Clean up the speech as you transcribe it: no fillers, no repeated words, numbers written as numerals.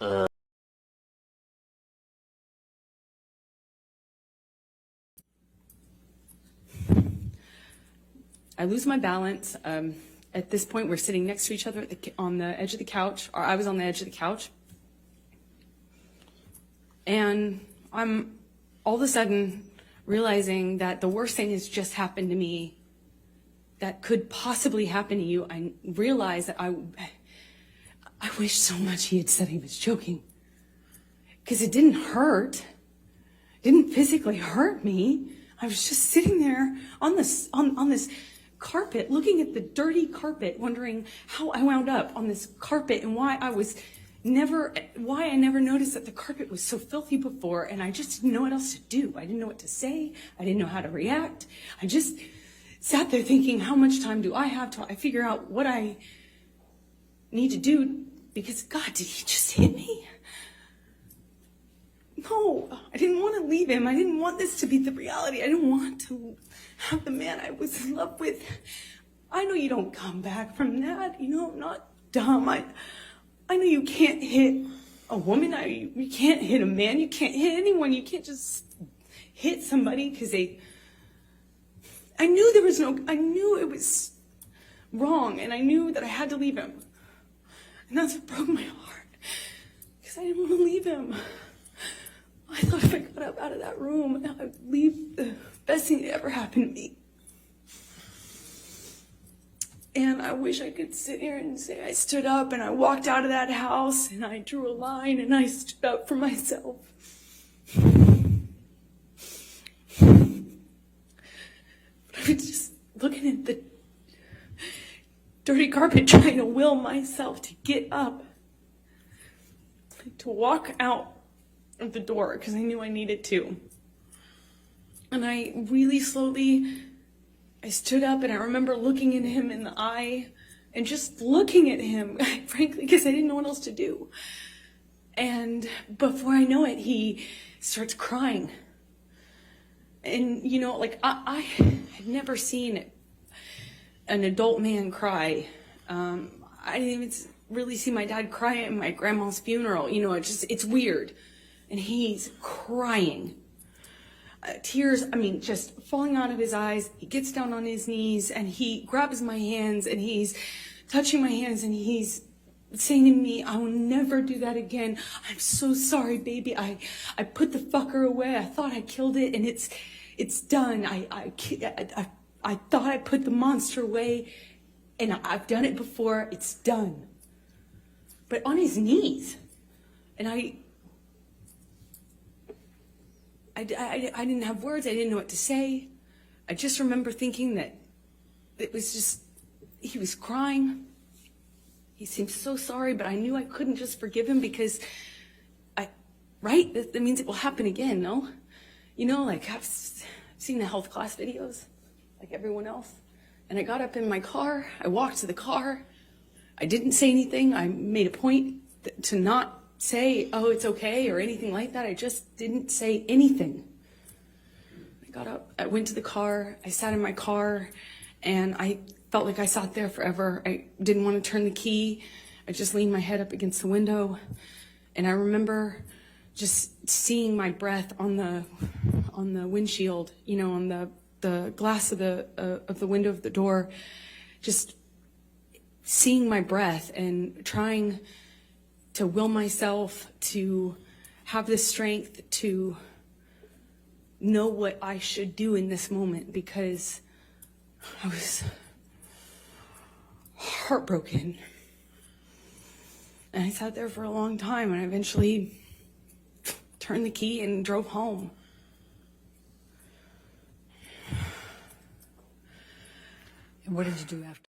I lose my balance. At this point, we're sitting next to each other on the edge of the couch, or I was on the edge of the couch. And I'm all of a sudden realizing that the worst thing has just happened to me that could possibly happen to you. I realize that I wish so much he had said he was joking, because it didn't hurt. It didn't physically hurt me. I was just sitting there on this carpet, looking at the dirty carpet, wondering how I wound up on this carpet and why I never noticed that the carpet was so filthy before, and I just didn't know what else to do. I didn't know what to say. I didn't know how to react. I just sat there thinking, how much time do I have till I figure out what I need to do? Because, God, did he just hit me? No, I didn't want to leave him. I didn't want this to be the reality. I didn't want to have the man I was in love with. I know you don't come back from that. You know, I'm not dumb. I know you can't hit a woman. You can't hit a man. You can't hit anyone. You can't just hit somebody because I knew it was wrong, and I knew that I had to leave him. And that's what broke my heart, because I didn't want to leave him. I thought if I got up out of that room, I would leave the best thing that ever happened to me. And I wish I could sit here and say I stood up and I walked out of that house and I drew a line and I stood up for myself. But I was just looking at the dirty carpet, trying to will myself to get up, to walk out of the door, because I knew I needed to. And I really slowly, I stood up, and I remember looking at him in the eye and just looking at him, frankly, because I didn't know what else to do. And before I know it, he starts crying. And, you know, like, I had never seen an adult man cry. I didn't even really see my dad cry at my grandma's funeral. You know, it's weird. And he's crying. Tears, just falling out of his eyes. He gets down on his knees and he grabs my hands and he's touching my hands and he's saying to me, I will never do that again. I'm so sorry, baby. I put the fucker away. I thought I killed it, and it's done. I thought I put the monster away, and I've done it before. It's done. But on his knees. And I didn't have words. I didn't know what to say. I just remember thinking that it was just, he was crying. He seemed so sorry, but I knew I couldn't just forgive him because right? That means it will happen again, no? You know, like I've seen the health class videos, like everyone else. And I got up in my car. I walked to the car. I didn't say anything. I made a point to not say, oh, it's okay, or anything like that. I just didn't say anything. I got up, I went to the car, I sat in my car, and I felt like I sat there forever. I didn't want to turn the key. I just leaned my head up against the window, and I remember just seeing my breath on the windshield, you know, on the glass of the window of the door, just seeing my breath and trying to will myself to have the strength to know what I should do in this moment, because I was heartbroken. And I sat there for a long time, and I eventually turned the key and drove home. And what did you do after?